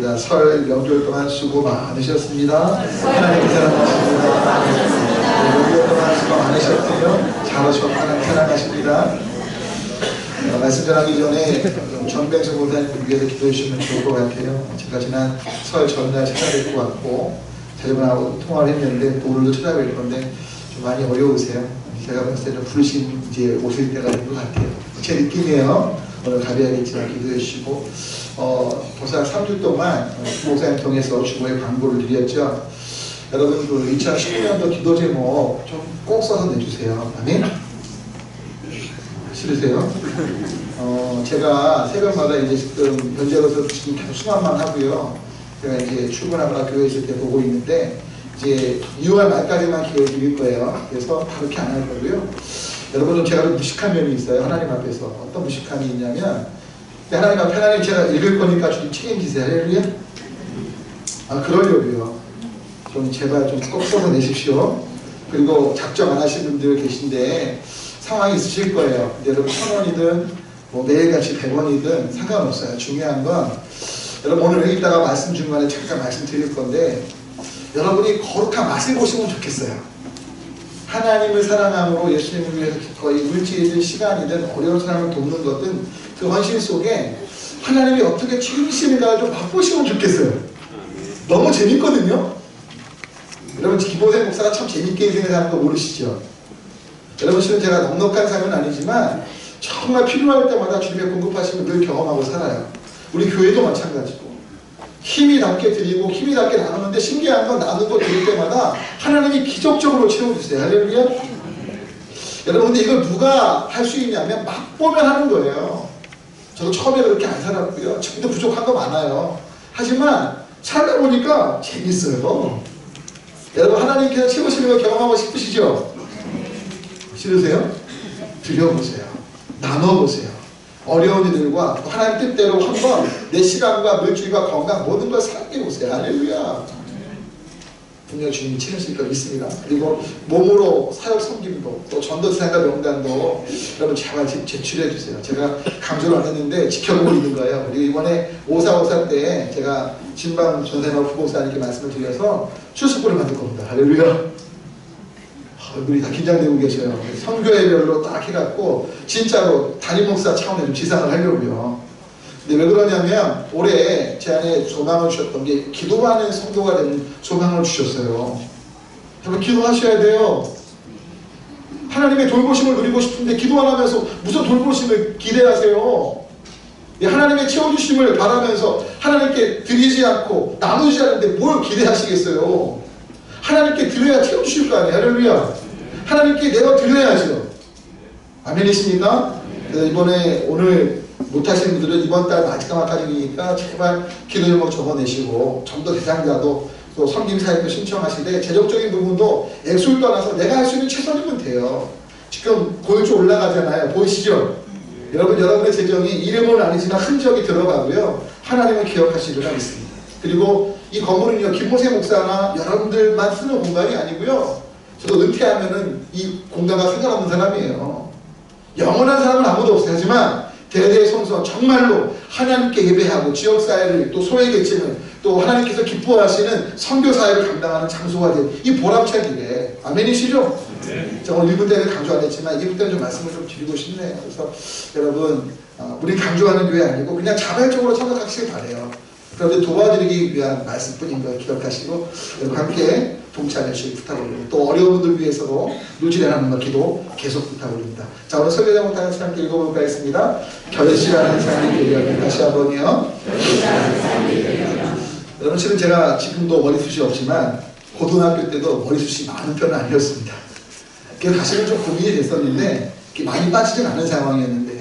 감사합니다. 설 명절 동안 수고 많으셨습니다. 하나님 사랑하십니다. 명절 동안 수고 많으셨군요. 잘 오시고 하나님 사랑하십니다. 말씀 전하기 전에 전병석 목사님 위해서 기도해 주시면 좋을 것 같아요. 제가 지난 설 전날 찾아뵙고 왔고 자주분하고 통화를 했는데 또 오늘도 찾아뵐 건데 좀 많이 어려우세요. 제가 봤을 때 좀 부르심 이제 오실 때가 된 것 같아요. 제 느낌이에요. 오늘 가벼야겠지만 기도해 주시고 보사 3주 동안 목사님 통해서 주보에 광고를 드렸죠. 여러분 그 2019년도 기도 제목 좀 꼭 써서 내주세요. 아멘? 싫으세요? 제가 새벽마다 이제 지금 현재로서 지금 계속 수업만 하고요. 제가 이제 출근하거나 교회 있을 때 보고 있는데 이제 6월 말까지만 기회 드릴 거예요. 그래서 다 그렇게 안 할 거고요. 여러분은 제가 무식한 면이 있어요. 하나님 앞에서. 어떤 무식함이 있냐면 하나님 앞에 하나님 제가 읽을 거니까 좀 책임지세요. 할렐루야? 그러려고요. 좀 제발 좀 꼭 써서 내십시오. 그리고 작정 안 하신 분들 계신데 상황이 있으실 거예요. 여러분 1,000원이든 뭐 매일같이 100원이든 상관없어요. 중요한 건 여러분 오늘 여기 있다가 말씀 중간에 잠깐 말씀드릴 건데 여러분이 거룩한 맛을 보시면 좋겠어요. 하나님을 사랑함으로 예수님을 위해서 거의 물질이든 시간이든 어려운 사람을 돕는 것은 그 헌신 속에 하나님이 어떻게 책임지시는가를 좀 맛보시면 좋겠어요. 너무 재밌거든요. 여러분 김보생 목사가 참 재밌게 인생을 거 모르시죠? 여러분 실은 제가 넉넉한 삶은 아니지만 정말 필요할 때마다 주님의 공급하심을 늘 경험하고 살아요. 우리 교회도 마찬가지고 힘이 닿게 드리고 힘이 닿게 나누는데 신기한 건 나누는 거 드릴 때마다 하나님이 기적적으로 채워주세요. 할렐루야. 여러분 근데 이걸 누가 할 수 있냐면 맛보면 하는 거예요. 저도 처음에 그렇게 안 살았고요. 지금도 부족한 거 많아요. 하지만 살다 보니까 재밌어요. 여러분 하나님께서 채우시는 걸 경험하고 싶으시죠? 싫으세요? 드려보세요. 나눠보세요. 어려운 이들과 하나님 뜻대로 한번 내 시간과 물질과 건강 모든 걸 사랑해보세요. 할렐루야. 분명 주님이 채우실 거 믿습니다. 그리고 몸으로 사역 섬김도 또 전도사과 명단도 여러분 제발 제출해주세요. 제가 강조를 안 했는데 지켜보고 있는 거예요. 그리고 이번에 5454 때 제가 진방 전사님하고 부목사님께 말씀을 드려서 출석부를 만들 겁니다. 할렐루야. 얼굴이 다 긴장되고 계셔요. 선교회별로 딱 해갖고 진짜로 담임 목사 차원에서 지상을 하려고요. 근데 왜 그러냐면 올해 제 안에 소망을 주셨던 게 기도하는 성도가 되는 소망을 주셨어요. 여러분 기도하셔야 돼요. 하나님의 돌보심을 누리고 싶은데 기도 안 하면서 무슨 돌보심을 기대하세요. 하나님의 채워주심을 바라면서 하나님께 드리지 않고 나누지 않는데 뭘 기대하시겠어요. 하나님께 드려야 채워주실 거 아니에요. 할렐루야. 하나님께 내가 드려야죠. 아멘이십니까? 그래서 이번에 오늘 못하시는 분들은 이번 달 마지막까지니까 제발 기도 제목 적어내시고 전도 대상자도 또 섬김 사역도 신청하시되 재정적인 부분도 액수를 떠나서 내가 할 수 있는 최선이면 돼요. 지금 골조 올라가잖아요. 보이시죠? 여러분 여러분의 재정이 이름은 아니지만 흔적이 들어가고요. 하나님을 기억하시리라 믿습니다. 그리고 이 건물은요 김모세 목사나 여러분들만 쓰는 공간이 아니고요. 저도 은퇴하면은 이 공간과 상관없는 사람이에요. 영원한 사람은 아무도 없어요. 하지만 대대손손 정말로 하나님께 예배하고 지역사회를 또 소외계층을 또 하나님께서 기뻐하시는 선교사회를 감당하는 장소가 된 이 보람찬 일에 아멘이시죠? 네. 제가 오늘 1분 때는 강조 안 했지만 2분 때는 좀 말씀을 좀 드리고 싶네요. 그래서 여러분 우리 강조하는 교회 아니고 그냥 자발적으로 참석하시길 바래요. 그런데 도와드리기 위한 말씀뿐인 걸 기억하시고 여러분 함께 동참해 주시기 부탁드립니다. 또 어려운 분들 위해서도 누지를 하는 것 기도 계속 부탁드립니다. 자 오늘 설교 제목 다시 함께 읽어볼까 했습니다. 결실하는 삶이 되려 다시 한번요. 여러분 실은 제가 지금도 머리숱이 없지만 고등학교 때도 머리숱이 많은 편은 아니었습니다. 그래서 사실은 좀 고민이 됐었는데 많이 빠지진 않은 상황이었는데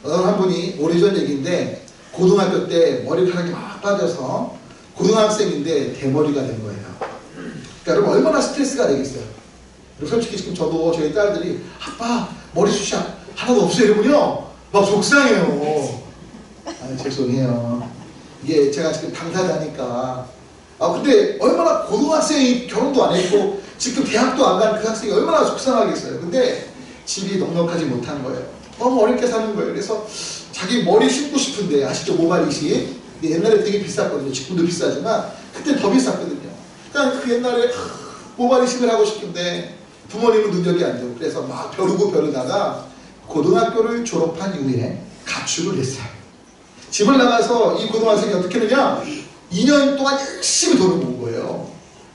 어떤 한 분이 오래전 얘기인데 고등학교 때 머리카락이 막 빠져서 고등학생인데 대머리가 된 거예요. 그러니까 여러분 얼마나 스트레스가 되겠어요. 솔직히 지금 저도 저희 딸들이 아빠 머리숱이 하나도 없어요 이러면요 막 속상해요. 죄송해요. 이게 제가 지금 당사자니까 근데 얼마나 고등학생이 결혼도 안 했고 지금 대학도 안 간 그 학생이 얼마나 속상하겠어요. 근데 집이 넉넉하지 못한 거예요. 너무 어렵게 사는 거예요. 그래서 자기 머리 심고 싶은데 아시죠? 모발이식 근데 옛날에 되게 비쌌거든요. 지금도 비싸지만 그때 더 비쌌거든요. 그러니까 그 옛날에 모발 이식을 하고 싶은데 부모님은 능력이 안 되고 그래서 막 벼르고 벼르다가 고등학교를 졸업한 이후에 가출을 했어요. 집을 나가서 이 고등학생이 어떻게 했느냐, 2년 동안 열심히 돈을 모은 거예요.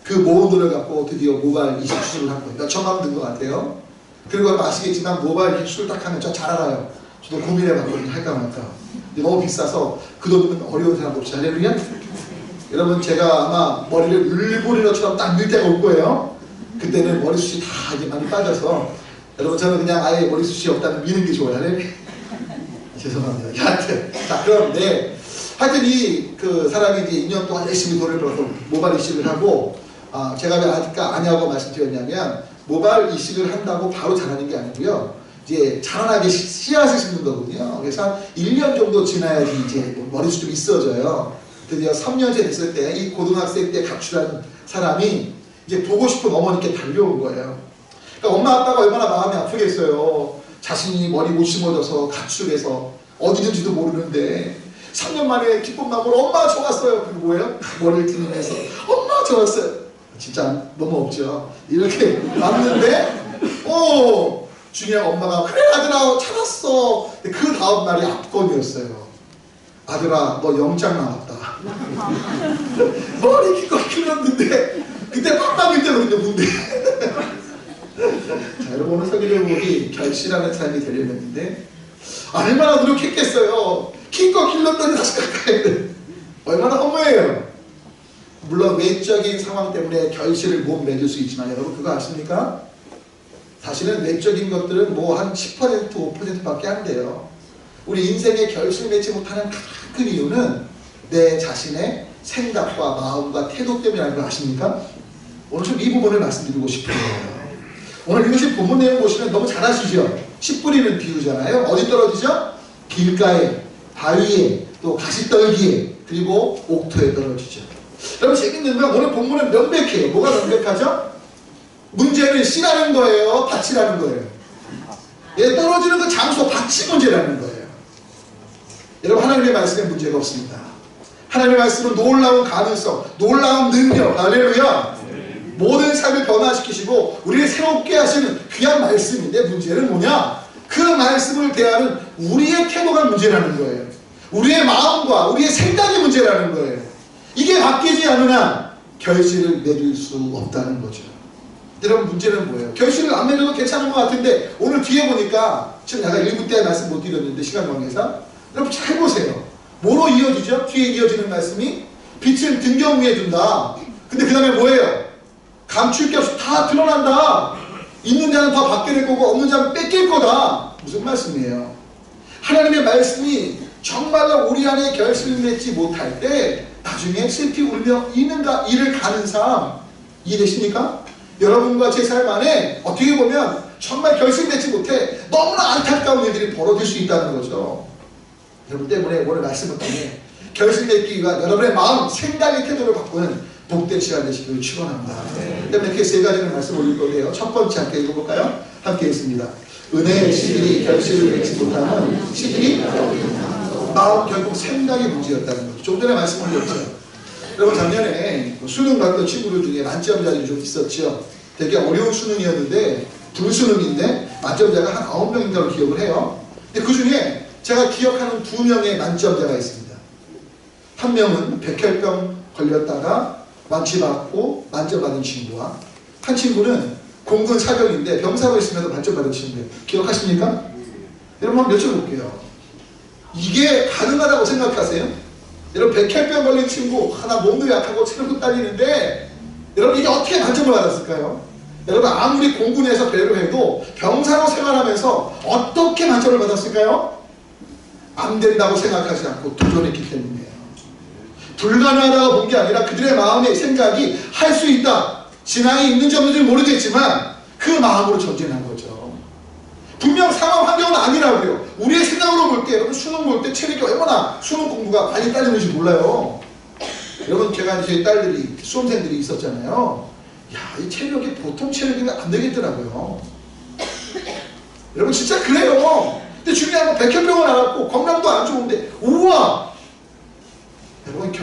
그 모은 돈을 갖고 드디어 모발 이식 수술을 한 거예요. 몇 천만 원 든 것 같아요. 그리고 아시겠지만 모발 이식 수술 딱 하면 저 잘 알아요. 저도 고민해봤거든요. 할까 말까. 근데 너무 비싸서 그 돈이면 어려운 사람 없지. 할렐루야? 여러분, 제가 아마 머리를 울보리너처럼 딱 밀 때가 올 거예요. 그때는 머리숱이 다 이제 많이 빠져서, 여러분, 저는 그냥 아예 머리숱이 없다면 미는 게 좋아요. 할렐루야? 죄송합니다. 하여튼, 자, 그런데 하여튼 그 사람이 이제 2년 동안 열심히 돈을 벌어서 모발 이식을 하고, 제가 왜 아까 아냐고 말씀드렸냐면, 모발 이식을 한다고 바로 자라는 게 아니고요. 이제 자라나게 씨앗을 심는 거거든요. 그래서 한 1년 정도 지나야지 이제 머리숱이 좀 있어져요. 드디어 3년째 됐을 때 이 고등학생 때 가출한 사람이 이제 보고 싶은 어머니께 달려온 거예요. 그러니까 엄마 아빠가 얼마나 마음이 아프겠어요. 자신이 머리 못 심어져서 가출해서 어디든지도 모르는데 3년 만에 기쁜 마음으로 엄마 좋았어요. 그리고 뭐예요? 머리를 들이면서 엄마 좋았어요. 진짜 너무 없죠. 이렇게 왔는데 중요한 엄마가 그래 아들아 찾았어. 근데 그 다음 날이 압권이었어요. 아들아 너 영장 나왔다. 머리 기껏 길렀는데 그때 빡빡일 때거든요. 문제. 자, 여러분 오늘 서기대목이 결실하는 삶이 되려면 했는데 얼마나 노력했겠어요. 기껏 길렀더니 다시 깎아야 돼. 얼마나 허무해요. 물론 외적인 상황 때문에 결실을 못 맺을 수 있지만 여러분 그거 아십니까? 사실은 외적인 것들은 뭐 한 10% 5%밖에 안 돼요. 우리 인생에 결실 맺지 못하는 가장 큰 이유는 내 자신의 생각과 마음과 태도 때문이라는 걸 아십니까? 오늘 좀 이 부분을 말씀드리고 싶어요. 오늘 읽으신 본문 내용 보시면 너무 잘 아시죠? 씨 뿌리는 비유잖아요. 어디 떨어지죠? 길가에, 바위에, 또 가시떨기에, 그리고 옥토에 떨어지죠. 여러분 재밌는 건 오늘 본문은 명백해요. 뭐가 명백하죠? 문제는 씨라는 거예요? 밭이라는 거예요? 예, 떨어지는 그 장소, 밭이 문제라는 거예요. 여러분 하나님의 말씀에 문제가 없습니다. 하나님의 말씀은 놀라운 가능성, 놀라운 능력, 할렐루야. 모든 삶을 변화시키시고 우리를 새롭게 하시는 귀한 말씀인데 문제는 뭐냐? 그 말씀을 대하는 우리의 태도가 문제라는 거예요. 우리의 마음과 우리의 생각이 문제라는 거예요. 이게 바뀌지 않으나 결실을 맺을 수 없다는 거죠. 여러분 문제는 뭐예요? 결실을 안 맺어도 괜찮은 것 같은데 오늘 뒤에 보니까 지금 내가 1부 때 말씀 못 드렸는데 시간 관계상 여러분 잘 보세요. 뭐로 이어지죠? 뒤에 이어지는 말씀이 빛은 등경 위에 둔다. 근데 그 다음에 뭐예요? 감출 게 없이 다 드러난다. 있는 자는 다 받게 될 거고 없는 자는 뺏길 거다. 무슨 말씀이에요? 하나님의 말씀이 정말로 우리 안에 결실을 맺지 못할 때 나중에 슬피 울며 이를 가는 삶 이해되십니까? 여러분과 제 삶 안에 어떻게 보면 정말 결실 맺지 못해 너무나 안타까운 일들이 벌어질 수 있다는 거죠. 여러분 때문에 오늘 말씀을 통해 결실 맺기 위한 여러분의 마음, 생각의 태도를 바꾸는 복된 시간 되시기를 축원합니다. 때문에 이렇게 세 가지를 말씀 올릴 건데요. 첫 번째 함께 읽어볼까요? 함께 읽습니다. 은혜의 씨들이 결실을 맺지 못하면 씨들이 마음 결국 생각의 문제였다는 거죠. 좀 전에 말씀 올렸죠. 여러분 작년에 수능 봤던 친구들 중에 만점자들이 좀 있었죠. 되게 어려운 수능이었는데 불수능인데 만점자가 한 9명인가로 기억을 해요. 근데 그 중에 제가 기억하는 2명의 만점자가 있습니다. 한 명은 백혈병 걸렸다가 완치받고 만점 받은 친구와 한 친구는 공군 사병인데 병사로 있으면서 만점 받은 친구예요. 기억하십니까? 여러분 한번 여쭤볼게요. 이게 가능하다고 생각하세요? 여러분 백혈병 걸린 친구 하나 몸도 약하고 체력도 딸리는데 여러분 이게 어떻게 만점을 받았을까요? 여러분 아무리 공군에서 배를 해도 병사로 생활하면서 어떻게 만점을 받았을까요? 안 된다고 생각하지 않고 도전했기 때문이에요. 불가능하다고 본 게 아니라 그들의 마음의 생각이 할 수 있다. 진앙이 있는지 없는지 모르겠지만 그 마음으로 전진한 거죠. 분명 상황 환경은 아니라고요. 우리의 생각으로 볼 때, 여러분 수능 볼 때 체력이 얼마나 수능 공부가 많이 딸리는지 몰라요. 여러분 제가 제 딸들이 수험생들이 있었잖아요. 야, 이 체력이 보통 체력이면 안 되겠더라고요. 여러분 진짜 그래요. 근데 중요한 건 백혈병을 앓았고 건강도 안 좋은데 우와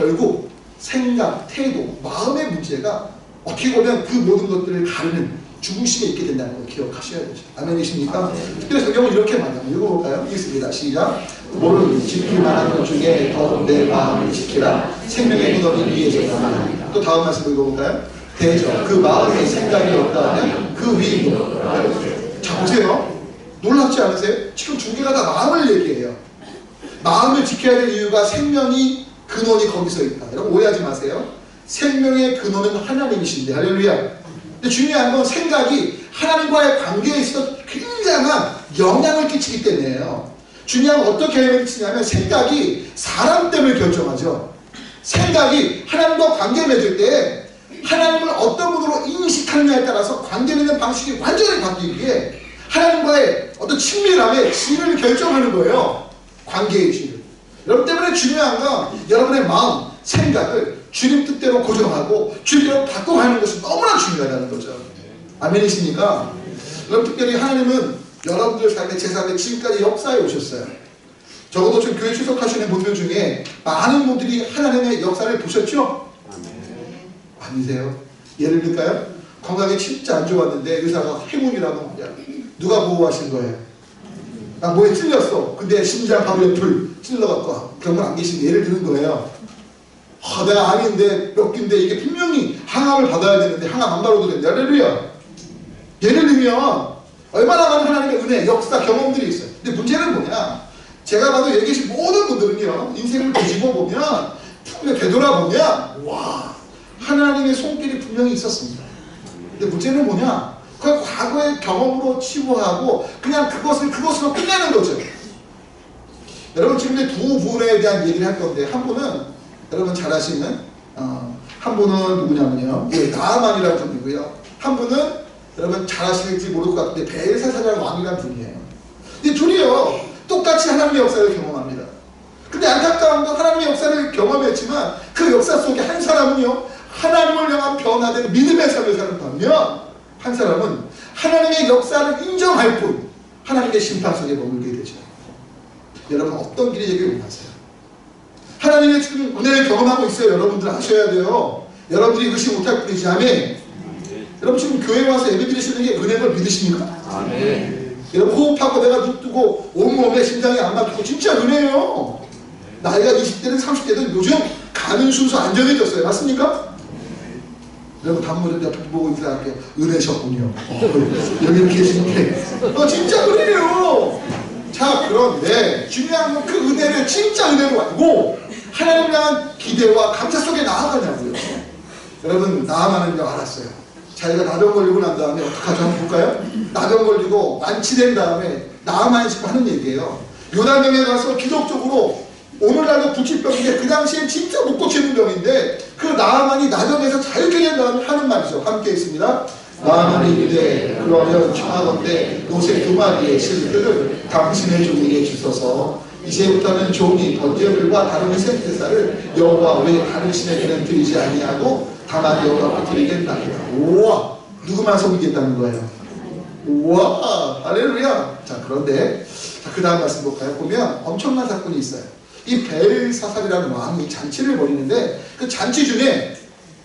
결국 생각, 태도, 마음의 문제가 어떻게 보면 그 모든 것들을 가르는 중심에 있게 된다는 걸 기억하셔야 되죠. 아멘이십니까? 그래서 성경은 이렇게 말합니다. 읽어볼까요? 읽습니다. 시작. 모를 지킬 만한 것 중에 더욱 내 마음을 지키라. 생명의 무덤이 위에서 또 다음 말씀 읽어볼까요? 대저 그 마음에 생각이 없다면 그 위 무덤. 자 보세요. 놀랍지 않으세요? 지금 중개가 다 마음을 얘기해요. 마음을 지켜야 될 이유가 생명이 근원이 거기서 있다. 여러분 오해하지 마세요. 생명의 근원은 하나님이신데 할렐루야. 근데 중요한 건 생각이 하나님과의 관계에 있어서 굉장한 영향을 끼치기 때문에요. 중요한 건 어떻게 영향을 끼치냐면 생각이 사람 때문에 결정하죠. 생각이 하나님과 관계 맺을 때 하나님을 어떤 분으로 인식하느냐에 따라서 관계 맺는 방식이 완전히 바뀌기에 하나님과의 어떤 친밀함의 질을 결정하는 거예요. 관계의 질을. 여러분 때문에 중요한 건 여러분의 마음, 생각을 주님 뜻대로 고정하고 주님대로 바꿔가는 것이 너무나 중요하다는 거죠. 아멘이십니까? 여러분 특별히 하나님은 여러분들 삶의 제 삶에 지금까지 역사에 오셨어요. 적어도 지금 교회 출석하시는 분들 중에 많은 분들이 하나님의 역사를 보셨죠? 아니세요? 예를 들까요? 건강이 진짜 안 좋았는데 의사가 행운이라고 말이야. 누가 보호하신 거예요? 나 뭐에 찔렸어. 근데 심장 바구니에 불 찔러갖고 그런 건 안 계시면 예를 드는 거예요. 내가 암인데 몇 개인데 이게 분명히 항암을 받아야 되는데 항암 안 받아도 된다. 할렐루야. 예를 들면 얼마나 많은 하나님의 은혜, 역사, 경험들이 있어요. 근데 문제는 뭐냐? 제가 봐도 여기 계신 모든 분들은요. 인생을 뒤집어 보면 되돌아보면 와 하나님의 손길이 분명히 있었습니다. 근데 문제는 뭐냐? 그 과거의 경험으로 치부하고 그냥 그것으로 끝내는 거죠. 여러분 지금 두 분에 대한 얘기를 할 건데 한 분은 여러분 잘 아시는 한 분은 누구냐면요. 나아만이라는 분이고요. 한 분은 여러분 잘 아실지 모를 것 같은데 벨사살이라는 왕이라는 분이에요. 이 둘이요. 똑같이 하나님의 역사를 경험합니다. 근데 안타까운 건 하나님의 역사를 경험했지만 그 역사 속에 한 사람은요. 하나님을 향한 변화된 믿음의 삶을 사는 반면 한 사람은 하나님의 역사를 인정할 뿐 하나님의 심판 속에 머물게 되죠. 여러분 어떤 길이 되길 원하세요? 하나님의 지금 은혜를 경험하고 있어요. 여러분들 하셔야 돼요. 여러분들이 의식 못할 뿐이지. 아멘. 여러분 지금 교회 와서 예배 드리시는 게 은혜인 걸 믿으십니까? 아멘. 여러분 호흡하고 내가 눈 뜨고 온몸에 심장이 안 막히고 진짜 은혜예요. 나이가 20대든 30대든 요즘 가는 순서 안정해졌어요. 맞습니까? 여러분 단무를 옆에 보고 인사할게요. 은혜셨군요. 여기 계시는데 진짜 은혜예요. 자 그런데 중요한 건 그 은혜를 진짜 은혜로 알고 하나님을 향한 기대와 감사 속에 나아가냐고요. 여러분 나아가는 거 알았어요. 자기가 나병 걸리고 난 다음에 어떡하죠? 한번 볼까요? 나병 걸리고 완치된 다음에 나아만식 하는 얘기예요. 요단병에 가서 기적적으로 오늘날도 부치병인데 그 당시엔 진짜 못 고치는 병인데 그 나아만이 나병에서 자유케 된 다음에 하는 말이죠. 함께 있습니다. 나아만이 이르되 그러면 청하건대 요새 두 마리의 실들을 당신의 종에게 주소서. 이제부터는 종이 번제물과 다른 희생제사를 여호와 외 다른 신에게는 드리지 아니하고 다만 여호와께 드리겠나이다. 우와 누구만 섬기겠다는 거예요. 우와 할렐루야. 자 그런데 그 다음 말씀 볼까요? 보면 엄청난 사건이 있어요. 이 벨사살이라는 왕이 잔치를 벌이는데 그 잔치 중에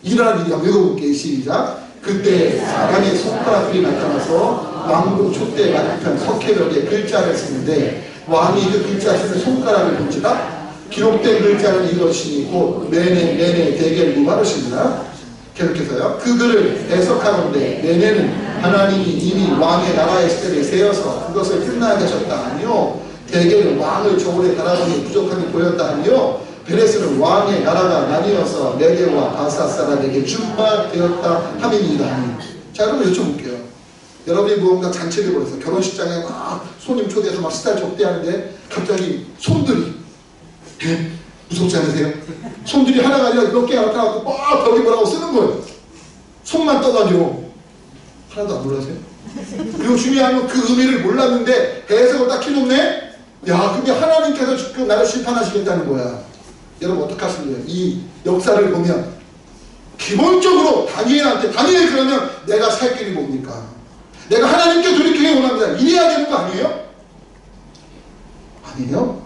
일어난 일이 읽어볼게요. 시작. 그때 사람의 손가락이 나타나서 왕국 촛대 맞은편 석회벽에 글자를 쓰는데 왕이 그 글자 쓰는 손가락을 본지라 기록된 글자는 이것이니 곧 네네 대결 무바르시니라. 계속해서요. 그 글을 해석하는데 네네는 하나님이 이미 왕의 나라의 시대를 세워서 그것을 끝나게 하셨다 하니요. 대개는 왕을 저울에 달아보니 부족함이 보였다 하니요. 베레스는 왕의 나라가 나뉘어서 메대와 바사사라에게 준말되었다 함이니이다. 자 여러분 여쭤볼게요. 여러분이 무언가 잔치를 벌여서 결혼식장에 막 손님 초대해서 막 식사를 접대하는데 갑자기 손들이 무섭지 않으세요? 손들이 하나가 아니라 몇 개가 나타나고 막 벽에 뭐라고 쓰는 거예요. 손만 떠다니고 하나도 안 놀라세요? 그리고 중요한 건 그 의미를 몰랐는데 해석을 딱 해놓네? 야 근데 하나님께서 지금 나를 심판하시겠다는 거야. 여러분 어떡하실래요? 이 역사를 보면 기본적으로 다니엘한테 다니엘 그러면 내가 살 길이 뭡니까? 내가 하나님께 돌이키기 원합니다. 이래야 되는 거 아니에요? 아니에요?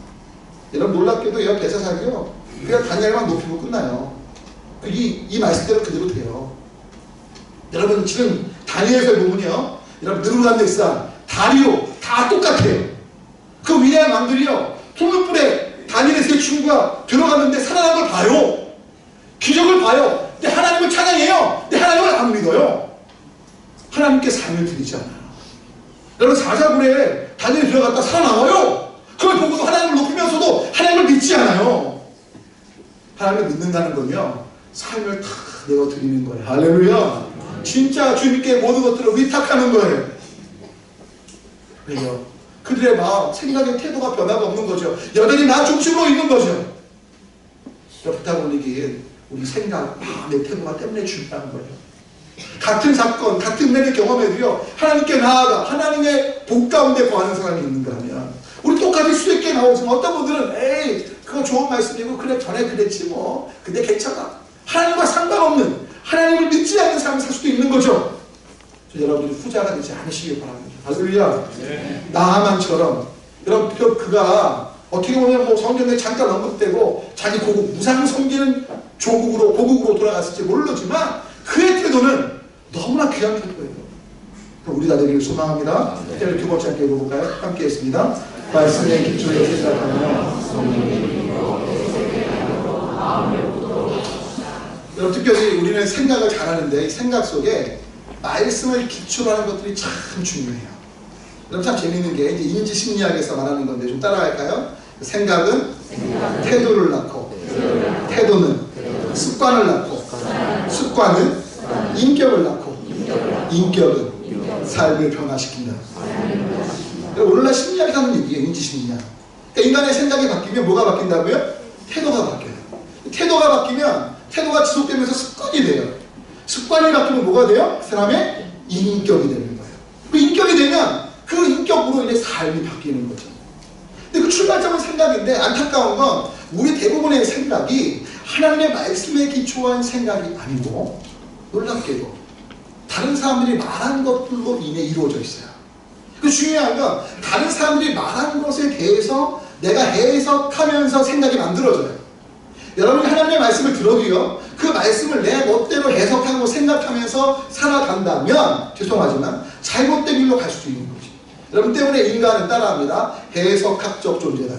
여러분 놀랍게도 이 벨사살이요 그냥 다니엘만 높이고 끝나요. 이 말씀대로 그대로 돼요. 여러분 지금 다니엘서 보면요, 여러분 느부갓네살, 다리오 다 똑같아요. 그 위대한 왕들이요, 통로불에 다니엘의 세 친구가 들어갔는데 살아난 걸 봐요. 기적을 봐요. 근데 하나님을 찬양해요. 근데 하나님을 안 믿어요. 하나님께 삶을 드리지 않아요. 여러분 사자굴에 다니엘이 들어갔다 살아나와요. 그걸 보고도 하나님을 높이면서도 하나님을 믿지 않아요. 하나님을 믿는다는 건요, 삶을 다 내어드리는 거예요. 할렐루야. 진짜 주님께 모든 것들을 위탁하는 거예요. 왜요? 그들의 마음, 생각의 태도가 변화가 없는 거죠. 여전히 나 중심으로 있는 거죠. 그렇다 보니 우리 생각, 마음의 태도가 때문에 중요한 거예요. 같은 사건, 같은 일을 경험해도요, 하나님께 나아가 하나님의 복 가운데 거하는 사람이 있는가 하면, 우리 똑같이 수익게 나오지만 어떤 분들은 에이 그거 좋은 말씀이고 그래 전에 그랬지 뭐 근데 괜찮아, 하나님과 상관없는, 하나님을 믿지 않는 삶을 살 수도 있는 거죠. 여러분들이 후자가 되지 않으시길 바랍니다. 할렐루야. 네. 나하만처럼 여러분 그가 어떻게 보면 뭐 성경에 잠깐 언급되고 자기 고국 무상 섬기는 고국으로 돌아갔을지 모르지만 그의 태도는 너무나 귀한 태도예요. 우리 다 되기를 소망합니다. 네. 두 번째 함께 읽어볼까요? 함께 했습니다. 말씀의 기초에 생각하며 여러분 특별히 우리는 생각을 잘하는데 이 생각 속에 말씀을 기초로 하는 것들이 참 중요해요. 여러분 참 재밌는 게 이제 인지심리학에서 말하는 건데 좀 따라갈까요? 생각은 태도를 낳고, 태도는 습관을 낳고, 습관은 인격을 낳고, 인격은 삶을 변화시킨다. 오늘날 심리학이 하는 얘기예요. 인지심리학. 그러니까 인간의 생각이 바뀌면 뭐가 바뀐다고요? 태도가 바뀌어요. 태도가 바뀌면 태도가 지속되면서 습관이 돼요. 습관이 바뀌면 뭐가 돼요? 그 사람의 인격이 되는 거예요. 그 인격이 되면 그 인격으로 이제 삶이 바뀌는 거죠. 근데 그 출발점은 생각인데 안타까운 건 우리 대부분의 생각이 하나님의 말씀에 기초한 생각이 아니고 놀랍게도 다른 사람들이 말한 것들로 인해 이루어져 있어요. 그 중요한 건 다른 사람들이 말한 것에 대해서 내가 해석하면서 생각이 만들어져요. 여러분이 하나님의 말씀을 들어도요, 그 말씀을 내 멋대로 해석하고 생각하면서 살아간다면 죄송하지만 잘못된 길로 갈 수도 있는 거지. 여러분 때문에 인간은 따라합니다. 해석학적 존재다.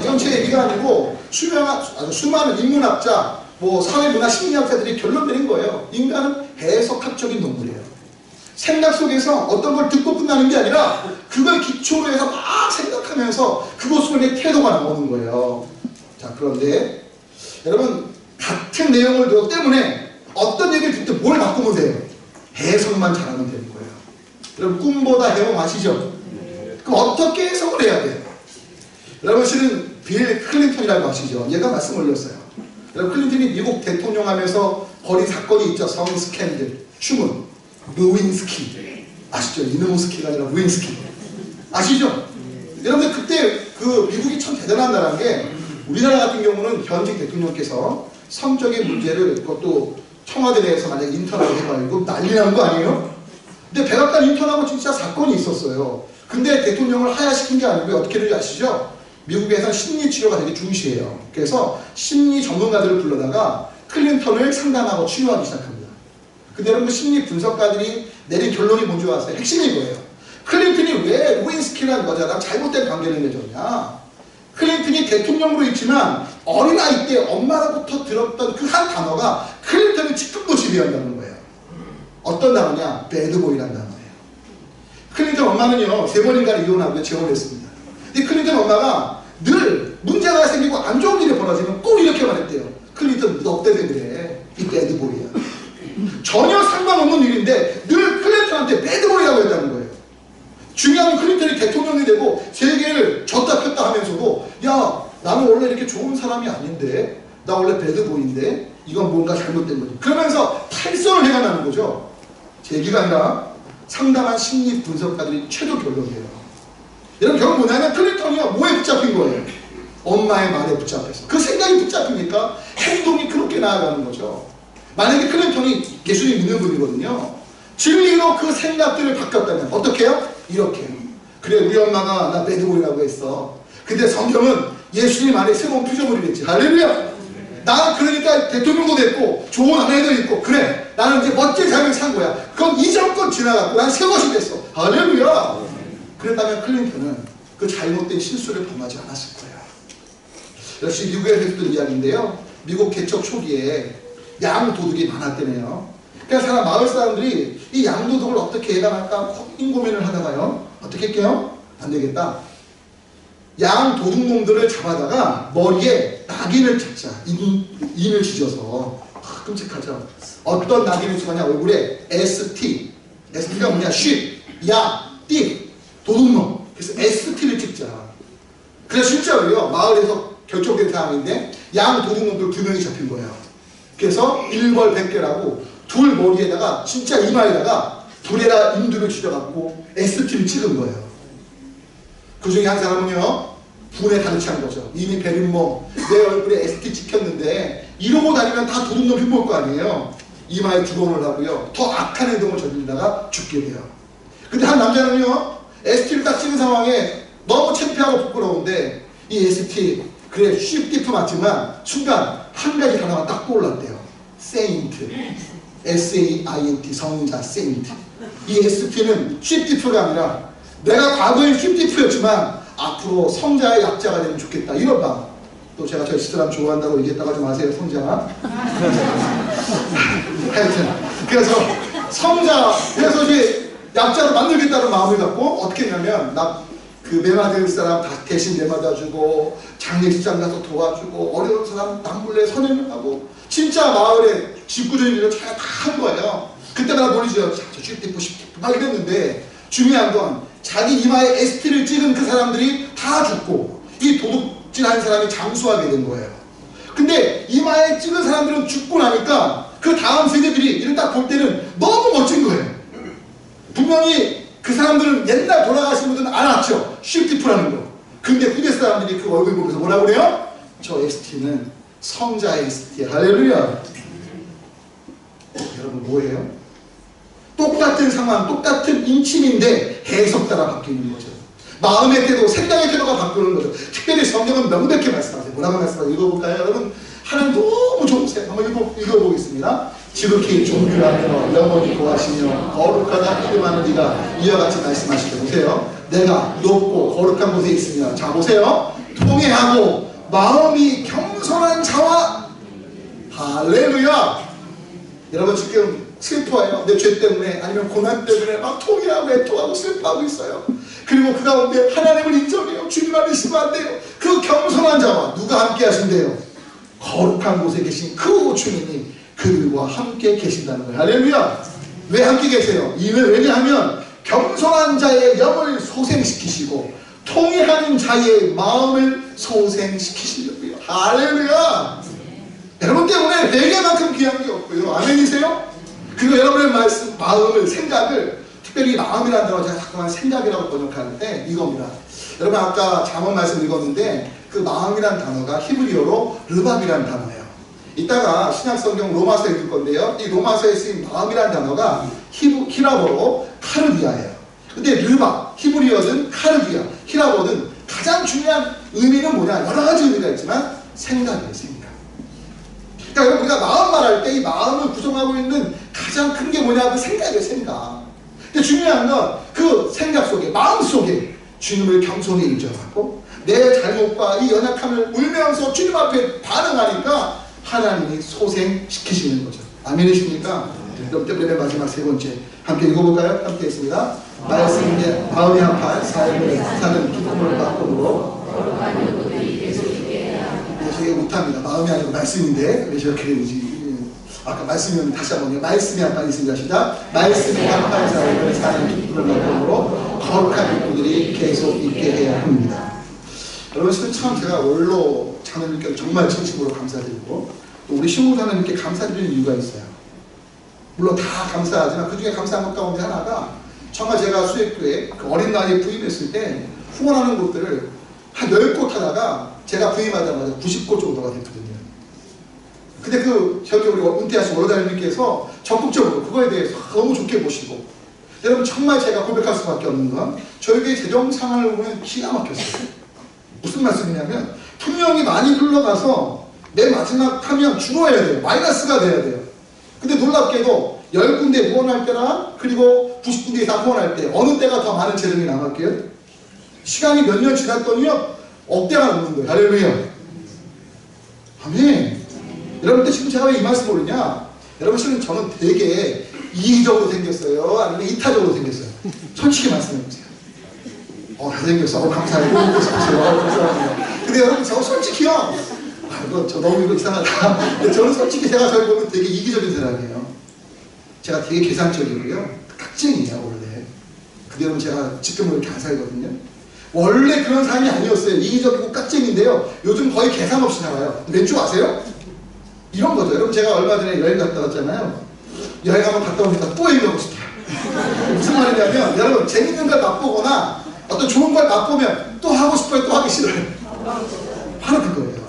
이건 제 얘기가 아니고 수많은 인문학자, 사회문화 심리학자들이 결론 내린 거예요. 인간은 해석학적인 동물이에요. 생각 속에서 어떤 걸 듣고 끝나는 게 아니라 그걸 기초로 해서 막 생각하면서 그것으로 내 태도가 나오는 거예요. 자, 그런데 여러분 같은 내용을 들었기 때문에 어떤 얘기를 듣든 뭘 바꾸면 돼요? 해석만 잘하면 되는 거예요. 여러분 꿈보다 해몽 아시죠? 그럼 어떻게 해석을 해야 돼요? 여러분 실은 빌 클린턴이라고 아시죠? 얘가 말씀 올렸어요. 여러분 클린턴이 미국 대통령 하면서 벌인 사건이 있죠. 성 스캔들, 추문, 루윈스키 아시죠? 이노스키가 아니라 루윈스키 아시죠? 여러분들 그때 그 미국이 참 대단한 나라인 게 우리나라 같은 경우는 현직 대통령께서 성적인 문제를 그것도 청와대 내에서 만약에 인턴하고 해가지고 난리 나는 거 아니에요? 근데 백악관 인턴하고 진짜 사건이 있었어요. 근데 대통령을 하야시킨 게 아니고 어떻게 되는지 아시죠? 미국에서는 심리치료가 되게 중시해요. 그래서 심리 전문가들을 불러다가 클린턴을 상담하고 치료하기 시작합니다. 근데 여러분 심리 분석가들이 내린 결론이 뭔지 아세요? 핵심이 이거예요. 클린턴이 왜 루윈스키라는 여자랑 잘못된 관계를 맺었냐? 클린턴이 대통령으로 있지만 어린아이 때 엄마로부터 들었던 그 한 단어가 클린턴을 지금도 지배한다는 거예요. 어떤 단어냐? 배드보이라는 단어예요. 클린턴 엄마는요 3번인가를 이혼하고 재혼을 했습니다. 근데 클린턴 엄마가 늘 문제가 생기고 안 좋은 일이 벌어지면 꼭 이렇게 말했대요. 클린턴 너 때문에 그래. 이 배드보이야. 전혀 상관없는 일인데 늘 클린턴한테 배드보이라고 했다는 거예요. 중요한 클린턴이 대통령이 되고 세계를 졌다 폈다 하면서도 야 나는 원래 이렇게 좋은 사람이 아닌데 나 원래 배드보이인데 이건 뭔가 잘못된 거지. 그러면서 탈선을 해가는 거죠. 제 얘기가 아니라 상당한 심리 분석가들이 최종 결론이에요. 여러분 결론 뭐냐면 클린턴이요 뭐에 붙잡힌 거예요? 엄마의 말에 붙잡혀서. 그 생각이 붙잡히니까 행동이 그렇게 나아가는 거죠. 만약에 클린턴이 예수님 믿는 분이거든요. 진리로 그 생각들을 바꿨다면 어떻게 해요? 이렇게 해요. 그래 우리 엄마가 나 배드보이라고 했어. 근데 성경은 예수님 안에 새로운 피조물이 됐지. 할렐루야. 나 그러니까 대통령도 됐고 좋은 아내도 있고 그래 나는 이제 멋진 삶을 산 거야. 그건 이전 건 지나갔고 난 새 것이 됐어. 할렐루야. 그랬다면 클린턴은 그 잘못된 실수를 범하지 않았을 거야. 역시 미국에서 했던 이야기인데요. 미국 개척 초기에 양도둑이 많았대네요. 그래서 마을 사람들이 이 양도둑을 어떻게 예방할까 고민을 하다가요. 어떻게 할게요? 안 되겠다. 양도둑놈들을 잡아다가 머리에 낙인을 찾자. 인을 지져서. 끔찍하죠. 어떤 낙인을 찍었냐. 얼굴에 ST. ST가 뭐냐. 쉽, 양, 띠, 도둑놈. 그래서 ST를 찍자. 그래서 실제로요. 마을에서 결정된 상황인데 양도둑놈들 2명이 잡힌 거예요. 그래서 1벌100개라고 둘 머리에다가 진짜 이마에다가 불에다 인두를 쥐어갖고 ST를 찍은 거예요. 그 중에 한 사람은요 분에 가득 찬 거죠. 이미 베린 몸, 내 얼굴에 ST 찍혔는데 이러고 다니면 다 도둑놈 흉볼 거 아니에요. 이마에 주검을 하고요 더 악한 행동을 저지르다가 죽게 돼요. 근데 한 남자는요 ST를 딱 찍은 상황에 너무 창피하고 부끄러운데 이 ST 그래 쉽디프 맞지만 순간 한 가지 단어가 딱 떠올랐대요. 세인트. S-A-I-N-T 성자 세인트. 이 ST는 쉽디프가 아니라 내가 과거에 쉽디프였지만 앞으로 성자의 약자가 되면 좋겠다 이런 방. 또 제가 저 사람 좋아한다고 얘기했다가 좀 아세요 성자가. 하여튼 그래서 성자 그래서 이제 약자로 만들겠다는 마음을 갖고 어떻게 했냐면 나 그 매맞을 사람 다 대신 매맞아주고 장례식장 가서 도와주고 어려운 사람 남몰래 선행하고 진짜 마을에 집구조인 일을 제가 다 한 거예요. 그때마다 놀리죠. 저 쉽디프 쉽디프 막 이랬는데 중요한 건 자기 이마에 ST를 찍은 그 사람들이 다 죽고 이 도둑질한 사람이 장수하게 된 거예요. 근데 이마에 찍은 사람들은 죽고 나니까 그 다음 세대들이 이를 딱 볼 때는 너무 멋진 거예요. 분명히 그 사람들은 옛날 돌아가신 분들은 알았죠. 쉽디프라는 거. 근데 후대 사람들이 그 얼굴 보면서 뭐라고 그래요? 저 ST는 성자의 ST. 할렐루야. 여러분 뭐예요? 똑같은 상황, 똑같은 인침인데 해석 따라 바뀌는 거죠. 마음의 태도, 생각의 태도가 바뀌는 거죠. 특별히 성경은 명백히 말씀하세요. 뭐라고 말씀하세요? 읽어볼까요? 여러분 하나님 너무 좋으세요. 한번 읽어보겠습니다. 지극히 존귀하며 영원히 고하시며 거룩하다 이름하는 이가 이와 같이 말씀하시죠. 보세요. 내가 높고 거룩한 곳에 있으며 자 보세요. 통회하고 마음이 겸손한 자와 할렐루야. 여러분 지금 슬퍼해요. 내 죄 때문에 아니면 고난 때문에 막 통회하고 애통하고 슬퍼하고 있어요. 그리고 그 가운데 하나님을 인정해요. 주님 안에 있으면 안 돼요. 그 겸손한 자와 누가 함께 하신대요? 거룩한 곳에 계신 그 주님이 그들과 함께 계신다는 거예요. 할렐루야. 왜 함께 계세요? 이는 왜냐하면 겸손한 자의 영을 소생시키시고 통회하는 자의 마음을 소생시키시려고요. 할렐루야. 여러분 때문에 베개만큼 귀한 게 없고요. 아멘이세요? 그리고 여러분의 말씀, 마음을, 생각을 특별히 마음이라는 단어 제가 자꾸만 생각이라고 번역하는데 이겁니다. 여러분 아까 잠언 말씀 읽었는데 그 마음이라는 단어가 히브리어로 르밥이라는 단어예요. 이따가 신약성경 로마서 읽을 건데요. 이 로마서에 쓰인 마음이라는 단어가 히라보로 카르디아예요. 근데 르밥, 히브리어는 카르디아, 히라보는 가장 중요한 의미는 뭐냐? 여러 가지 의미가 있지만 생각이에요. 생각. 그러니까 우리가 마음 말할 때 이 마음을 구성하고 있는 가장 큰 게 뭐냐? 그 생각이에요. 생각. 근데 중요한 건 그 생각 속에, 마음 속에 주님을 겸손히 인정하고 내 잘못과 이 연약함을 울면서 주님 앞에 반응하니까 하나님이 소생시키시는 거죠. 아멘이십니까? 그럼 때문에 마지막 세 번째 함께 읽어볼까요? 함께 했습니다. 말씀에 마음이 아파 삶을 사는 기쁨을 바꾸므로 저게 못합니다. 마음이 아니고 말씀인데 왜 저렇게 되는지 아까 말씀이었는데 다시 한번요. 말씀이 아파 있습니다. 시작. 말씀이 아파 삶을 사는 기쁨을 바꾸므로 거룩한 기쁨들이 계속 있게 해야 합니다. 여러분 참 제가 원로 자매님께 정말 진심으로 감사드리고 또 우리 신부 자매님께 감사드리는 이유가 있어요. 물론 다 감사하지만 그 중에 감사한 것 가운데 하나가 정말 제가 수액교회 그 어린 나이에 부임했을 때 후원하는 곳들을 한 10곳 하다가 제가 부임하자마자 90곳 정도가 됐거든요. 근데 저기 우리 은퇴하신 원로자님께서 적극적으로 그거에 대해서 너무 좋게 보시고 여러분 정말 제가 고백할 수밖에 없는 건 저에게 재정 상황을 보면 기가 막혔어요. 무슨 말씀이냐면 분명히 많이 흘러가서 맨 마지막 타면 줄어야 돼요. 마이너스가 돼야 돼요. 근데 놀랍게도 10군데 후원할 때랑 그리고 90군데 이상 후원할 때 어느 때가 더 많은 재능이 남았게요? 시간이 몇 년 지났더니요 억대가 넘는 거예요. 할렐루야. 아멘. 여러분들 지금 제가 왜 이 말씀 모르냐? 여러분 실은 저는 되게 이기적으로 생겼어요? 아니면 이타적으로 생겼어요? 솔직히 말씀해보세요. 잘생겼어. 감사해요. 감사합니다. 근데 여러분 저 솔직히요. 저 너무 이거 이상하다. 근데 저는 솔직히 제가 저를 보면 되게 이기적인 사람이에요. 제가 되게 계산적이고요. 깍쟁이에요 원래. 근데 여러분 제가 지금은 이렇게 안 살거든요. 원래 그런 사람이 아니었어요. 이기적이고 깍쟁인데요. 요즘 거의 계산 없이 나와요. 왠 줄 아세요? 이런 거죠. 여러분 제가 얼마 전에 여행 갔다 왔잖아요. 여행 한번 갔다 오니까 또 여행 가고 싶어요. 무슨 말이냐면 여러분 재밌는 걸 맛보거나 어떤 좋은 걸 맛보면 또 하고 싶어요. 또 하기 싫어요. 바로 그거예요.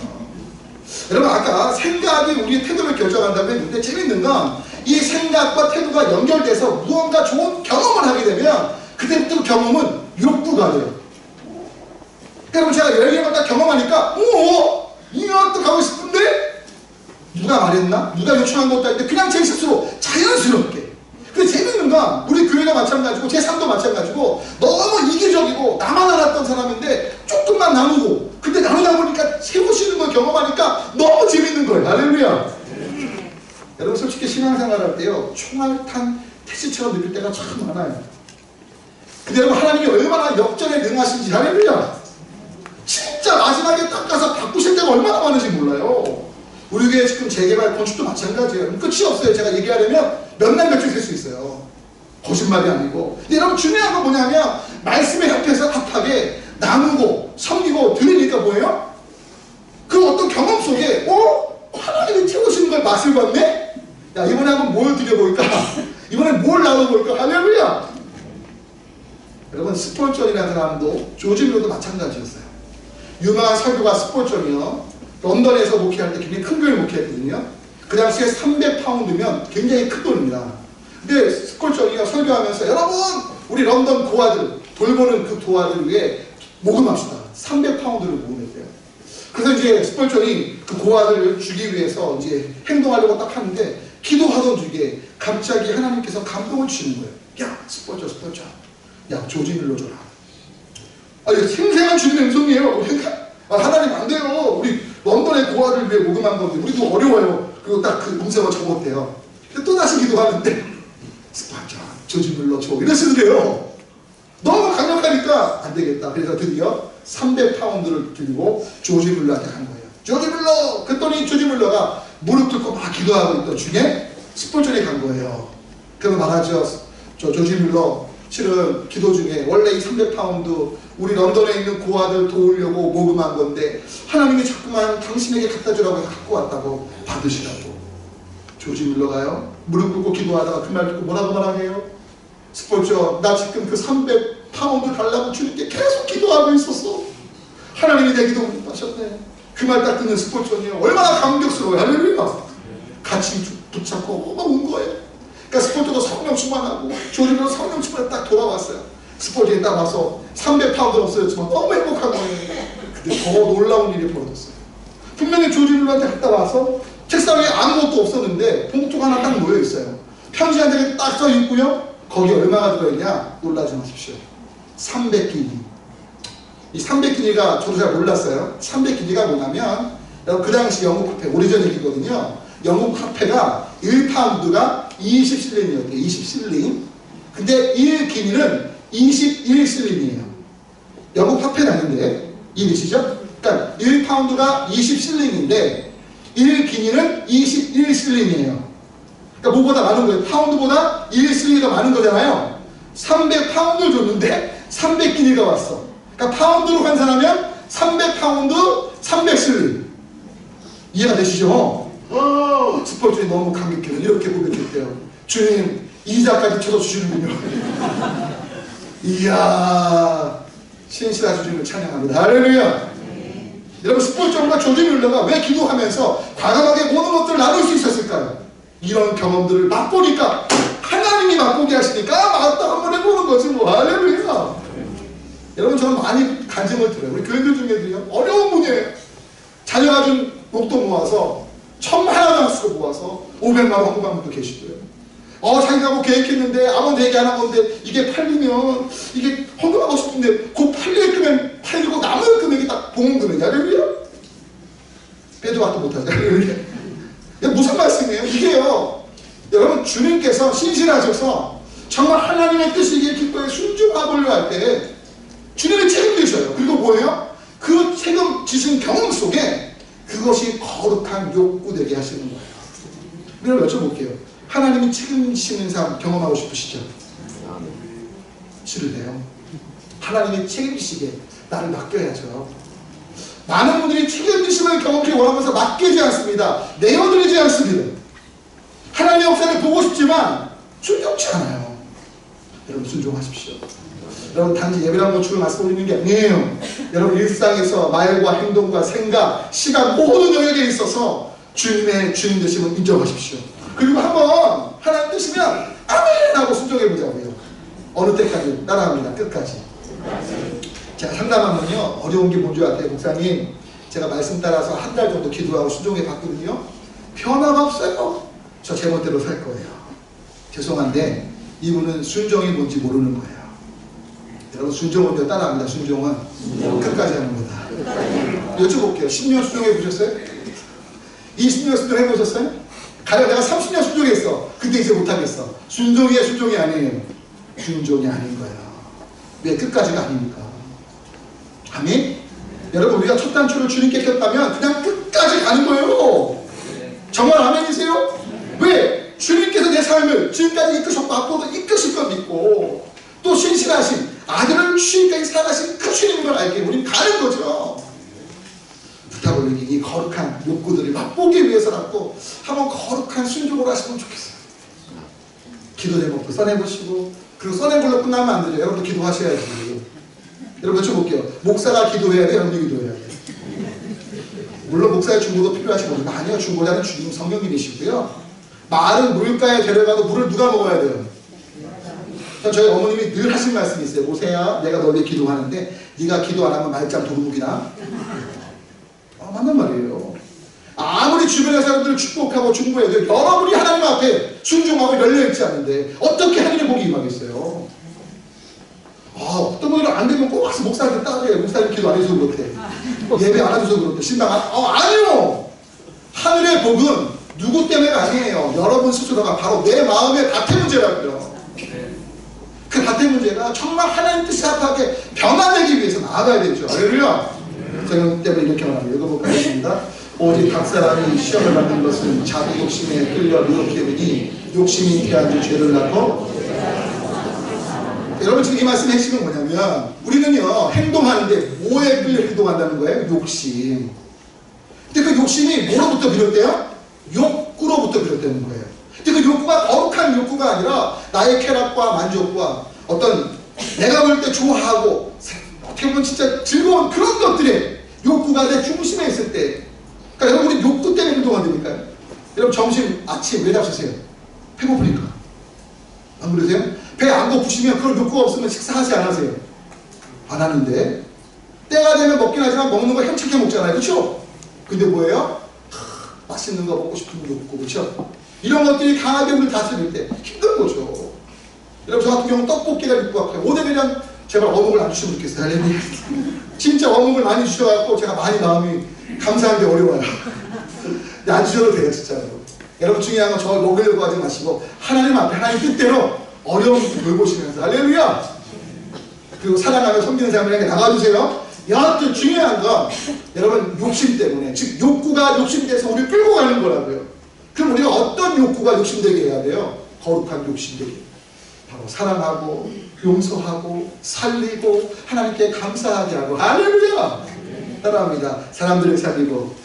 여러분 아까 생각이 우리의 태도를 결정한다고 했는데 재밌는 건 이 생각과 태도가 연결돼서 무언가 좋은 경험을 하게 되면 그때부터 경험은 욕구가 돼요. 여러분 제가 여행을 갔다 경험하니까 이거 또 가고 싶은데 누가 말했나? 누가 요청한 것도 아닌데 그냥 제 스스로 자연스럽게. 근데 재밌는 건 우리 교회가 마찬가지고 제 삶도 마찬가지고 너무 이기적이고 나만 알았던 사람인데 조금만 나누고 근데 나누다 보니까 세우시는 걸 경험하니까 너무 재밌는 거예요. 할렐루야. 여러분 솔직히 신앙생활 할 때요 총알탄 택시처럼 느낄 때가 참 많아요. 근데 여러분 하나님이 얼마나 역전에 능하신지 할렐루야. 진짜 마지막에 딱 가서 바꾸실 때가 얼마나 많은지 몰라요. 우리 교회 지금 재개발 건축도 마찬가지예요. 끝이 없어요. 제가 얘기하려면 몇 날 며칠 셀 수 있어요. 거짓말이 아니고. 근데 여러분 중요한 건 뭐냐면 말씀의 협회에서 합하게 나누고 섬기고 드리니까 뭐예요? 그 어떤 경험 속에 하나님이 채우시는 걸 맛을 봤네? 야 이번에 한번 뭘 드려볼까? 이번에 뭘 나눠볼까? 할렐루야. 여러분 스폴전이라는 사람도 조지 밀러도 마찬가지였어요. 유명한 설교가 스폴전이요. 런던에서 목회할 때 굉장히 큰 교회 목회했거든요. 그 당시에 300파운드면 굉장히 큰 돈입니다. 근데 스폴전이가 설교하면서 여러분 우리 런던 고아들 돌보는 그 도화를 위해 모금합시다. 300파운드를 모금했대요. 그래서 이제 스폴전이 그 고아들을 주기 위해서 이제 행동하려고 딱 하는데 기도하던 중에 갑자기 하나님께서 감동을 주시는 거예요. 야 스폴전 야 조지 밀러 줘라. 이거 생생한 주님의 음성이에요. 그러니까 하나님 안 돼요. 우리 런던의 고아를 위해 모금한 건데 우리도 어려워요. 그리고 딱 그 음성을 적었대요. 근데 또 다시 기도하는데 스폴전 조지 밀러 줘 이러시는데요. 너무 강력하니까 안 되겠다. 그래서 드디어 300파운드를 들고 조지 밀러한테 간 거예요. 조지 밀러! 그랬더니 조지 밀러가 무릎 꿇고 막 기도하고 있던 중에 스폴전에 간 거예요. 그래서 말하죠. 조지 밀러 실은 기도 중에 원래 이 300파운드 우리 런던에 있는 고아들 도우려고 모금한 건데 하나님이 자꾸만 당신에게 갖다 주라고 해서 갖고 왔다고 받으시라고. 조지 밀러가요. 무릎 꿇고 기도하다가 그 말 듣고 뭐라고 말하게요? 스폴전 나 지금 그 300파운드 달라고 주님께 계속 기도하고 있었어. 하나님이 내 기도 응답하셨네. 그 말 딱 듣는 스폴전이요. 얼마나 감격스러워요. 할렐루야. 같이 붙잡고 막 운 거예요. 그러니까 스폴전도 성령 충만하고 조지도 성령 충만에 딱 돌아왔어요. 스폴전이 딱 와서 300파운드 없어졌지만 너무 행복한 거예요. 근데 더 놀라운 일이 벌어졌어요. 분명히 조지들한테 갔다 와서 책상 위에 아무것도 없었는데 봉투가 하나 딱 놓여있어요. 편지 한 장에 딱 써있고요. 거기 얼마가 들어있냐? 놀라지 마십시오. 300기니. 이 300기니가 저도 잘 몰랐어요. 300기니가 뭐냐면 그 당시 영국 화폐, 오래전 얘기거든요. 영국 화폐가 1파운드가 20실린이었대요. 20실린. 근데 1기니는 21실린이에요. 영국 화폐는 아닌데 이해되시죠? 그러니까 1파운드가 20실린인데 1기니는 21실린이에요. 그러니까 뭐보다 많은 거예요. 파운드보다 1실린이 많은 거잖아요. 300파운드를 줬는데 300기니가 왔어. 그러니까 파운드로 환산하면 300파운드 300실린. 이해가 되시죠? 스폴전이 너무 감격해요. 이렇게 고백했대요. 주님 이자까지 쳐줘주시는군요. 이야 신실하신 주님을 찬양합니다. 할렐루야. 여러분 스폴전과 조지 밀러가 왜 기도하면서 과감하게 모든 것들을 나눌 수 있었을까요? 이런 경험들을 맛보니까 하나님이 맛보게 하시니까 맞다 한번 해보는 거지 뭐. 할렐루야. 여러분 저는 많이 간증을 들어요. 우리 교인들 중에도요 어려운 분이에요. 자녀가 준 용돈 모아서 1,000만 원 쓰고 모아서 500만 원 헌금한 분도 계시고요. 자기가 뭐 계획했는데 아무 얘기 안 한 건데 이게 팔리면 이게 헌금하고 싶은데 그 팔릴 금액 팔리고 남은 금액이 딱 봉헌 금액이야. 할렐루야. 빼도 박도 못하죠. 할렐루야. 무슨 말씀이에요? 이게요. 여러분 주님께서 신실하셔서 정말 하나님의 뜻이 이게 기뻐에 순종하고려 할 때 주님이 책임지셔요. 그리고 뭐예요? 그 책임지신 경험 속에 그것이 거룩한 욕구 되게 하시는 거예요. 여러분 여쭤볼게요. 하나님이 책임지시는 삶 경험하고 싶으시죠? 싫으세요? 하나님이 책임지시게 나를 맡겨야죠. 많은 분들이 책임지심을 경험하기 원하면서 맡기지 않습니다. 내어드리지 않습니다. 하나님의 역사를 보고 싶지만 순종치 않아요. 여러분 순종하십시오. 여러분 단지 예배랑 고추를 말씀 올리는 게 아니에요. 여러분 일상에서 말과 행동과 생각, 시간 모든 영역에 있어서 주님의 주님 되심을 인정하십시오. 그리고 한번 하나님 뜻이면 아멘 하고 순종해 보자고요. 어느 때까지 따라합니다. 끝까지. 제가 상담하면요 어려운 게 뭔지 아세요? 목사님 제가 말씀 따라서 한 달 정도 기도하고 순종해 봤거든요. 변화가 없어요. 저 제멋대로 살 거예요. 죄송한데 이분은 순종이 뭔지 모르는 거예요. 여러분 순종은 따라합니다. 순종은 끝까지 하는 거다. 여쭤볼게요. 10년 순종해 보셨어요? 20년 순종해 보셨어요? 가령 내가 30년 순종했어. 근데 이제 못하겠어. 순종이야 순종이 아니에요. 순종이 아닌 거예요. 왜? 끝까지가 아니니까. 아멘? 여러분 우리가 첫 단추를 주님께 켰다면 그냥 끝까지 가는 거예요. 정말 아멘이세요? 왜? 주님께서 내 삶을 지금까지 이끄셨고 앞으로도 이끄실 것 믿고 또 신실하신 아들을 주님까지 살아가신 그 주님인 걸 알게 우리는 가는 거죠. 부탁을 이 거룩한 욕구들을 맛보기 위해서라도 한번 거룩한 순종을 하시면 좋겠어요. 기도 제목도 써내보시고 그리고 써내볼로 끝나면 안 되죠. 여러분도 기도하셔야지. 여러분 여쭤볼게요. 목사가 기도해야 돼? 여러분도 기도해야 돼? 물론 목사의 중보도 필요하신 겁니다. 아니요. 중보자는 주님 성령님이시고요. 말은 물가에 데려가도 물을 누가 먹어야 돼요? 저희 어머님이 늘 하신 말씀이 있어요. 모세야 내가 널 위해 기도하는데 네가 기도 안 하면 말짱 도루묵이나? 맞는 말이에요. 아무리 주변의 사람들을 축복하고 중보해도 여러분이 하나님 앞에 순종하고 열려있지 않는데 어떻게 하나님의 복이 임하겠어요? 어떤 분들은 안 되면 꼭 와서 목사한테 따져요. 목사님 기도 안 해서 그렇대. 예배 안 해줘서 그렇대. 신방 아니요. 하늘의 복은 누구 때문에가 아니에요. 여러분 스스로가 바로 내 마음의 밭의 문제라고요. 그 밭의 문제가 정말 하나님 뜻에 합하게 변화되기 위해서 나아가야 되죠. 할렐루야. 성경 때문에 이렇게 말합니다. 읽어볼까 하겠습니다. 오직 각 사람이 시험을 받는 것은 자기 욕심에 끌려 노력해보니 욕심이 태아주 죄를 낳고. 여러분 지금 이 말씀의 핵심은 뭐냐면 우리는요 행동하는데 뭐에 끌려 행동한다는 거예요? 욕심. 근데 그 욕심이 뭐로부터 비롯돼요? 욕구로부터 비롯되는 거예요. 근데 그 욕구가 거룩한 욕구가 아니라 나의 쾌락과 만족과 어떤 내가 볼 때 좋아하고 어떻게 보면 진짜 즐거운 그런 것들의 욕구가 내 중심에 있을 때 그러니까 여러분 우리 욕구 때문에 행동한다니까요. 여러분 점심 아침 왜 잡수세요? 배고프니까. 안 그러세요? 배 안 고프시면 그런 욕구가 없으면 식사하지 않으세요? 안 하는데 때가 되면 먹긴 하지만 먹는 거 현착해 먹잖아요. 그렇죠? 근데 뭐예요? 맛있는 거 먹고 싶은 욕구. 그렇죠? 이런 것들이 강하게 우리를 다스릴 때 힘든 거죠. 여러분 저 같은 경우는 떡볶이가 입고 같아요. 오늘이면 제발 어묵을 안 주시면 좋겠어요. 진짜 어묵을 많이 주셔갖고 제가 많이 마음이 감사한 게 어려워요. 안 주셔도 돼요 진짜로. 여러분 중요한 건 저 먹으려고 하지 마시고 하나님 앞에 하나님 뜻대로 어려운 분들 돌보시면서 할렐루야. 그리고 사랑하며 섬기는 사람에게 나가주세요. 여하튼 중요한 건 여러분 욕심 때문에 즉 욕구가 욕심돼서 우리를 끌고 가는 거라고요. 그럼 우리가 어떤 욕구가 욕심되게 해야 돼요? 거룩한 욕심되게. 바로 사랑하고 용서하고 살리고 하나님께 감사하게 하고 할렐루야. 따라합니다. 사람들을 살리고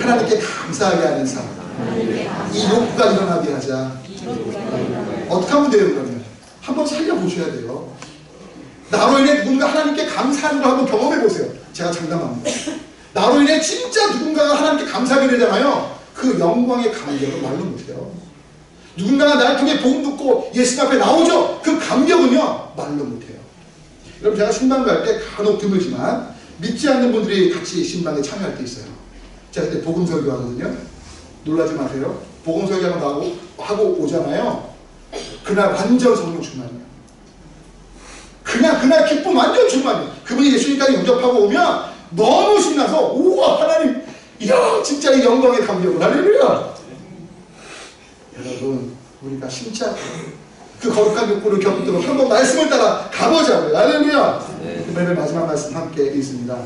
하나님께 감사하게 하는 삶. 이 욕구가 일어나게 하자. 어떻게 하면 돼요 그러면? 한번 살려보셔야 돼요. 나로 인해 누군가 하나님께 감사하는 걸 한번 경험해보세요. 제가 장담합니다. 나로 인해 진짜 누군가가 하나님께 감사하게 되잖아요. 그 영광의 감격은 말로 못해요. 누군가가 나를 통해 복음 듣고 예수님 앞에 나오죠. 그 감격은요 말로 못해요. 여러분 제가 신방 갈 때 간혹 드물지만 믿지 않는 분들이 같이 신방에 참여할 때 있어요. 제가 그때 복음 설교하거든요. 놀라지 마세요. 복음 설교하고 하고 오잖아요. 그날 완전 성령 충만이에요. 그날 기쁨 완전 충만이에요. 그분이 예수님까지 영접하고 오면 너무 신나서 우와 하나님 이야 진짜 이 영광의 감격을 할렐루야. 여러분 우리가 진짜 그 거룩한 욕구를 겪도록 한번 말씀을 따라 가보자고요. 할렐루야. 오늘 마지막 말씀 함께 읽습니다.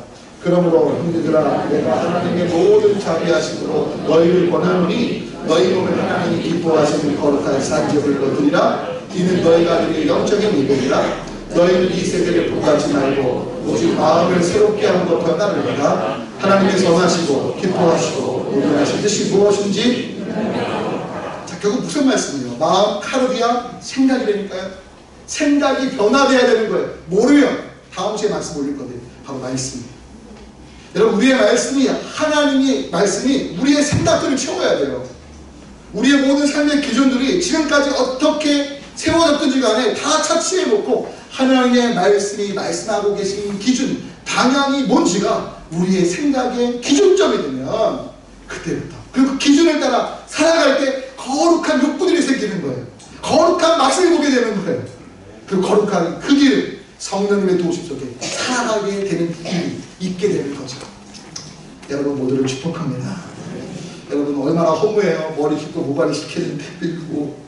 그러므로 형제들아 내가 하나님의 모든 자비하심으로 너희를 권하노니 너희 몸을 하나님이 기뻐하시는 거룩한 산제물로 드리라. 이는 너희가 드릴 영적인 예배이라. 너희는 이 세대를 본받지 말고 오직 마음을 새롭게 하는 것과 따르리라. 하나님이 선하시고 기뻐하시고 온전하신 뜻이 무엇인지. 자, 결국 무슨 말씀이에요? 마음 카르디아 생각이라니까요. 생각이 변화돼야 되는 거예요. 모르면 다음 주에 말씀 올릴 건데 바로 말씀이에요. 여러분 우리의 말씀이 하나님의 말씀이 우리의 생각들을 채워야 돼요. 우리의 모든 삶의 기준들이 지금까지 어떻게 세워졌든지 간에 다 차치해놓고 하나님의 말씀이 말씀하고 계신 기준, 방향이 뭔지가 우리의 생각의 기준점이 되면 그때부터 그 기준을 따라 살아갈 때 거룩한 욕구들이 생기는 거예요. 거룩한 맛을 보게 되는 거예요. 그 거룩한 그 길을 성령님의 도우심 속에 살아가게 되는 길이 있게 되는 거죠. 여러분 모두를 축복합니다. 여러분 얼마나 허무해요. 머리 짚고 모발이 시키는데 그리고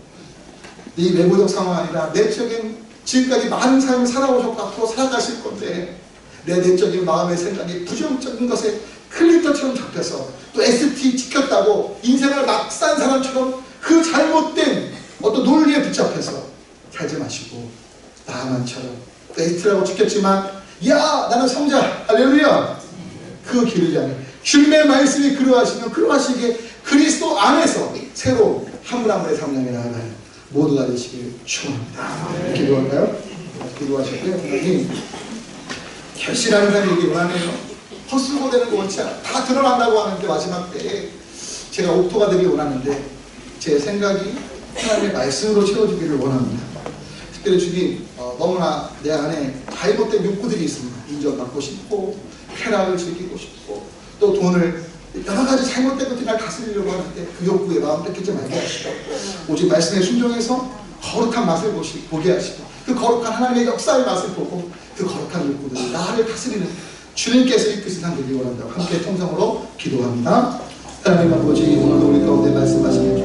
이 외부적 상황 아니라 내적인 지금까지 많은 삶을 살아오셨고 앞으로 살아가실 건데 내 내적인 마음의 생각이 부정적인 것에 클리터처럼 잡혀서 또 ST 지켰다고 인생을 막 산 사람처럼 그 잘못된 어떤 논리에 붙잡혀서 살지 마시고 나만처럼 ST라고 지켰지만 야 나는 성자 할렐루야 그 길을 향해 주님의 말씀이 그러하시면 그러하시기에 그리스도 안에서 새로 한 분 한 분의 삶을 나아가는 모두가 되시길 축원합니다. 기도할까요? 기도하셨고요. 하나님 결실하는 사람이 원하네요. 헛수고 되는 거 원치 않아. 다 드러난다고 하는데 마지막 때에 제가 옥토가 되길 원하는데 제 생각이 하나님의 말씀으로 채워지기를 원합니다. 특별히 주님 너무나 내 안에 잘못된 욕구들이 있습니다. 인정받고 싶고 쾌락을 즐기고 싶고 또 돈을 여러 가지 잘못된 것들이 날 다스리려고 하는데 그 욕구에 마음 뺏기지 말게 하시고 오직 말씀에 순종해서 거룩한 맛을 보게 하시고 그 거룩한 하나님의 역사의 맛을 보고 그 거룩한 욕구들이 나를 다스리는 주님께서 이끄신 삶 되기 원한다고 함께 통성으로 기도합니다. 하나님 아버지 오늘 우리 가운데 말씀하시는